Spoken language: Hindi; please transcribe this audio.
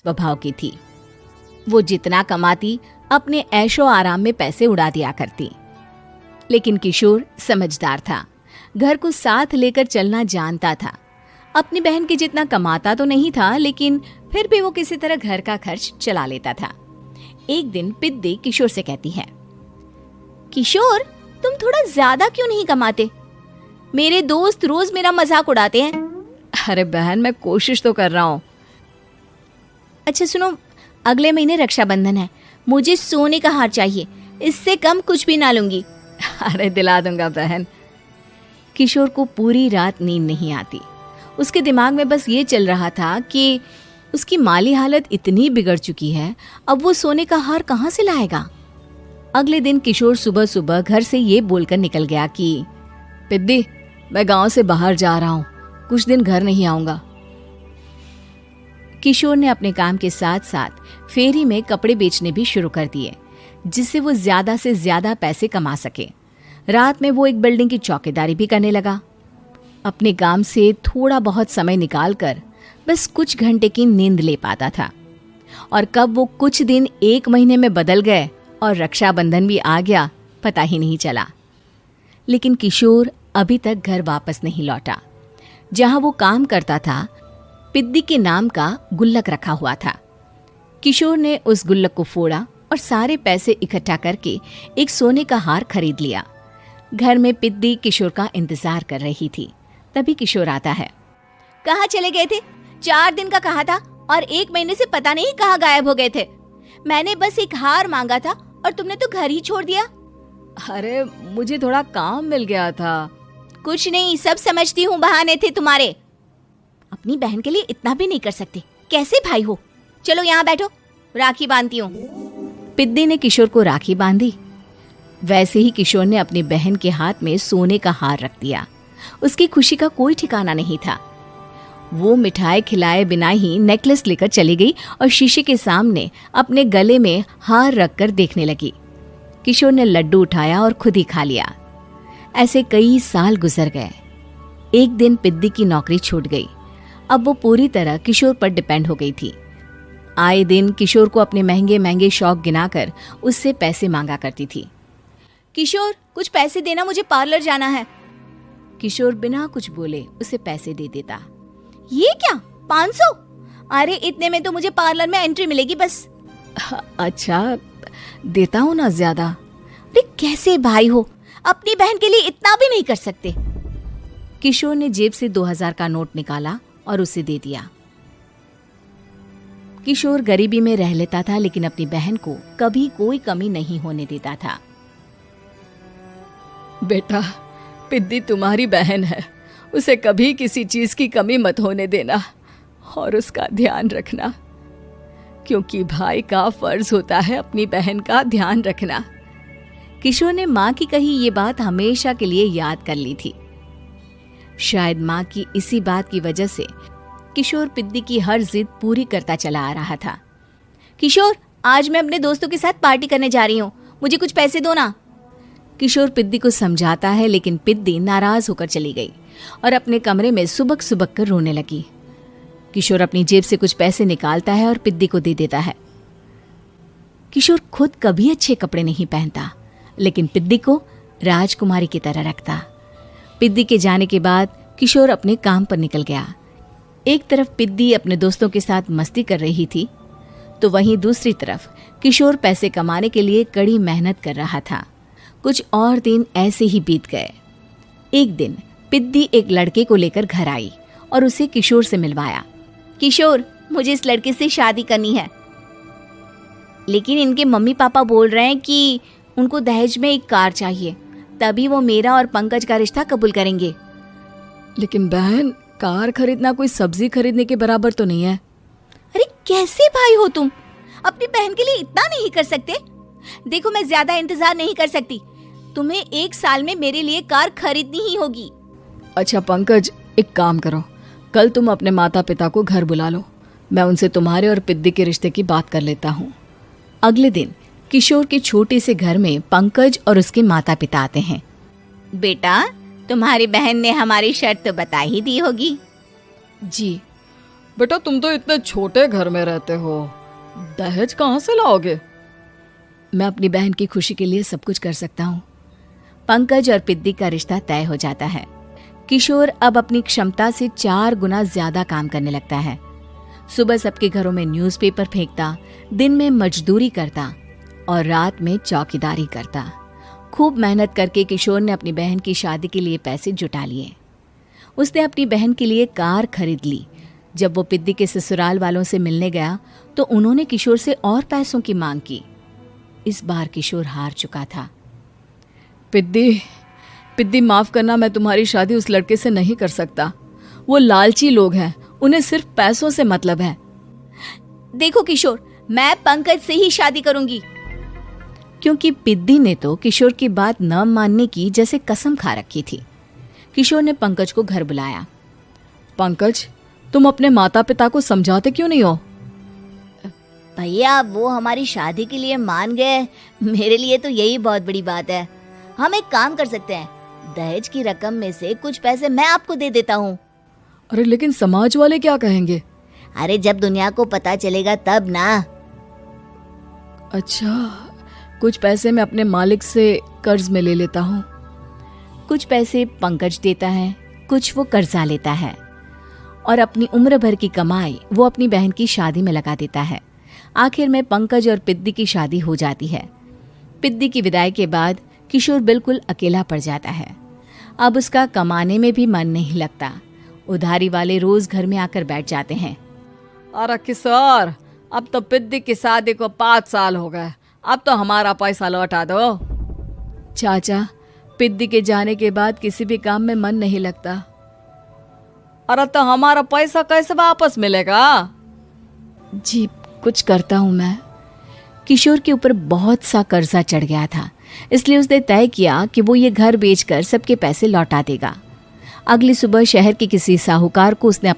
स्वभाव की थी। वो जितना कमाती अपने ऐशो आराम में पैसे उड़ा दिया करती। लेकिन किशोर समझदार था, घर को साथ लेकर चलना जानता था। अपनी बहन के जितना कमाता तो नहीं था, लेकिन फिर भी वो किसी तरह घर का खर्च चला लेता था। एक दिन पिद्दी किशोर से कहती है, किशोर, तुम थोड़ा ज्यादा क्यों नहीं कमाते? मेरे दोस्त रोज मेरा मजाक उड़ाते हैं। अरे बहन, मैं कोशिश तो कर रहा हूँ। अच्छा सुनो, अगले महीने रक्षाबंधन है, मुझे सोने का हार चाहिए, इससे कम कुछ भी ना लूंगी। अरे दिला दूंगा बहन। किशोर को पूरी रात नींद नहीं आती। उसके दिमाग में बस ये चल रहा था कि उसकी माली हालत इतनी बिगड़ चुकी है, अब वो सोने का हार कहाँ से लाएगा। अगले दिन किशोर सुबह सुबह घर से ये बोलकर निकल गया कि पिद्दी, मैं गांव से बाहर जा रहा हूँ, कुछ दिन घर नहीं आऊंगा। किशोर ने अपने काम के साथ साथ फेरी में कपड़े बेचने भी शुरू कर दिए, जिससे वो ज्यादा से ज्यादा पैसे कमा सके। रात में वो एक बिल्डिंग की चौकीदारी भी करने लगा। अपने काम से थोड़ा बहुत समय निकालकर बस कुछ घंटे की नींद ले पाता था। और कब वो कुछ दिन एक महीने में बदल गए और रक्षाबंधन भी आ गया, पता ही नहीं चला। लेकिन किशोर अभी तक घर वापस नहीं लौटा। जहां वो काम करता था, पिद्दी के नाम का गुल्लक रखा हुआ था। किशोर ने उस गुल्लक को फोड़ा और सारे पैसे इकट्ठा करके एक सोने का हार खरीद लिया। घर में पिद्दी किशोर का इंतजार कर रही थी। तभी किशोर आता है। कहाँ चले गए थे? 4 दिन का कहा था और 1 महीने से पता नहीं कहाँ गायब हो गए थे। मैंने बस एक हार मांगा था और तुमने तो घर ही छोड़ दिया। अरे मुझे थोड़ा काम मिल गया था। कुछ नहीं, सब समझती हूँ, बहाने थे तुम्हारे। अपनी बहन के लिए इतना भी नहीं कर सकते, कैसे भाई हो? चलो यहाँ बैठो, राखी बांधती हूँ। पिद्दी ने किशोर को राखी बांधी। वैसे ही किशोर ने अपनी बहन के हाथ में सोने का हार रख दिया। उसकी खुशी का कोई ठिकाना नहीं था। वो मिठाई खिलाए बिना ही नेकलेस लेकर चली गई और शीशे के सामने अपने गले में हार रखकर देखने लगी। किशोर ने लड्डू उठाया और खुद ही खा लिया। ऐसे कई साल गुजर गए। एक दिन पिद्दी की नौकरी छूट गई। अब वो पूरी तरह किशोर पर डिपेंड हो गई थी। आए दिन किशोर को अपने महंगे महंगे शौक गिनाकर उससे पैसे मांगा करती थी। किशोर, कुछ पैसे देना, मुझे पार्लर जाना है। किशोर बिना कुछ बोले उसे पैसे दे देता। ये क्या, 500? अरे इतने में तो मुझे पार्लर में एंट्री मिलेगी बस। अच्छा, देता हूँ ना ज्यादा। अरे कैसे भाई हो, अपनी बहन के लिए इतना भी नहीं कर सकते। किशोर ने जेब से 2000 का नोट निकाला और उसे दे दिया। किशोर गरीबी में रह लेता था, लेकिन अपनी बहन को कभी कोई कमी नहीं होने देता था। बेटा, पिद्दी तुम्हारी बहन है, उसे कभी किसी चीज की कमी मत होने देना और उसका ध्यान रखना, क्योंकि भाई का फर्ज होता है अपनी बहन का ध्यान रखना। किशोर ने माँ की कही ये बात हमेशा के लिए याद कर ली थी। शायद माँ की इसी बात की वजह से किशोर पिद्दी की हर जिद पूरी करता चला आ रहा था। किशोर, आज मैं अपने दोस्तों के साथ पार्टी करने जा रही हूँ, मुझे कुछ पैसे दो ना। किशोर पिद्दी को समझाता है, लेकिन पिद्दी नाराज होकर चली गई और अपने कमरे में सुबक सुबक कर रोने लगी। किशोर अपनी जेब से कुछ पैसे निकालता है और पिद्दी को दे देता है। किशोर खुद कभी अच्छे कपड़े नहीं पहनता, लेकिन पिद्दी को राजकुमारी की तरह रखता। पिद्दी के जाने के बाद किशोर अपने काम पर निकल गया। एक तरफ पिद्दी अपने दोस्तों के साथ मस्ती कर रही थी, तो वहीं दूसरी तरफ किशोर पैसे कमाने के लिए कड़ी मेहनत कर रहा था। कुछ और दिन ऐसे ही बीत गए। एक दिन पिद्दी एक लड़के को लेकर घर आई और उसे किशोर से मिलवाया। किशोर, मुझे इस लड़के से शादी करनी है, लेकिन इनके मम्मी पापा बोल रहे हैं कि उनको दहेज में एक कार चाहिए, तभी वो मेरा और पंकज का रिश्ता कबूल करेंगे। लेकिन बहन, कार खरीदना कोई सब्जी खरीदने के बराबर तो नहीं है। अरे कैसे भाई हो तुम, अपनी बहन के लिए इतना नहीं कर सकते? देखो, मैं ज्यादा इंतजार नहीं कर सकती, तुम्हें 1 साल में मेरे लिए कार खरीदनी ही होगी। अच्छा पंकज, एक काम करो, कल तुम अपने माता पिता को घर बुला लो, मैं उनसे तुम्हारे और पिद्दी के रिश्ते की बात कर लेता हूँ। अगले दिन किशोर के छोटे से घर में पंकज और उसके माता पिता आते हैं। बेटा, तुम्हारी बहन ने हमारी शर्त तो बता ही दी होगी। जी, बेटा तुम तो इतने छोटे घर में रहते हो, दहेज कहाँ से लाओगे? मैं अपनी बहन की खुशी के लिए सब कुछ कर सकता हूँ। पंकज और पिद्दी का रिश्ता तय हो जाता है। किशोर अब अपनी क्षमता से 4 गुना ज्यादा काम करने लगता है। सुबह सबके घरों में न्यूज़पेपर फेंकता, दिन में मजदूरी करता और रात में चौकीदारी करता। खूब मेहनत करके किशोर ने अपनी बहन की शादी के लिए पैसे जुटा लिए। उसने अपनी बहन के लिए कार खरीद ली। जब वो पिद्दी के ससुराल वालों से मिलने गया तो उन्होंने किशोर से और पैसों की मांग की। इस बार किशोर हार चुका था। पिद्दी माफ करना, मैं तुम्हारी शादी उस लड़के से नहीं कर सकता। वो लालची लोग हैं, उन्हें सिर्फ पैसों से मतलब है। देखो किशोर, मैं पंकज से ही शादी करूंगी। क्योंकि पिद्दी ने तो किशोर की बात न मानने की जैसे कसम खा रखी थी। किशोर ने पंकज को घर बुलाया। पंकज, तुम अपने माता पिता को समझाते क्यों नहीं हो? भैया, वो हमारी शादी के लिए मान गए, मेरे लिए तो यही बहुत बड़ी बात है। हम एक काम कर सकते हैं, दहेज की रकम में से कुछ पैसे मैं आपको दे देता हूँ। अरे लेकिन समाज वाले क्या कहेंगे? अरे जब दुनिया को पता चलेगा तब ना। अच्छा, कुछ पैसे मैं अपने मालिक से कर्ज में ले लेता हूँ। कुछ पैसे पंकज देता है, कुछ वो कर्जा लेता है और अपनी उम्र भर की कमाई वो अपनी बहन की शादी में लगा देता है। आखिर में पंकज और पिद्दी की शादी हो जाती है। पिद्दी की विदाई के बाद किशोर बिल्कुल अकेला पड़ जाता है। अब उसका कमाने में भी मन नहीं लगता। उधारी वाले रोज घर में आकर बैठ जाते हैं। अरे किशोर, अब तो पिद्दी की शादी को 5 साल हो गए, अब तो हमारा पैसा लौटा दो। चाचा, पिद्दी के जाने के बाद किसी भी काम में मन नहीं लगता। अरे तो हमारा पैसा कैसे वापस मिलेगा? जी, कुछ करता हूँ मैं। किशोर के ऊपर बहुत सा कर्जा चढ़ गया था, इसलिए उसने तय किया कि वो ये घर बेचकर सबके पैसे लौटा देगा। अगली सुबह शहर के किसी साहूकार को उसने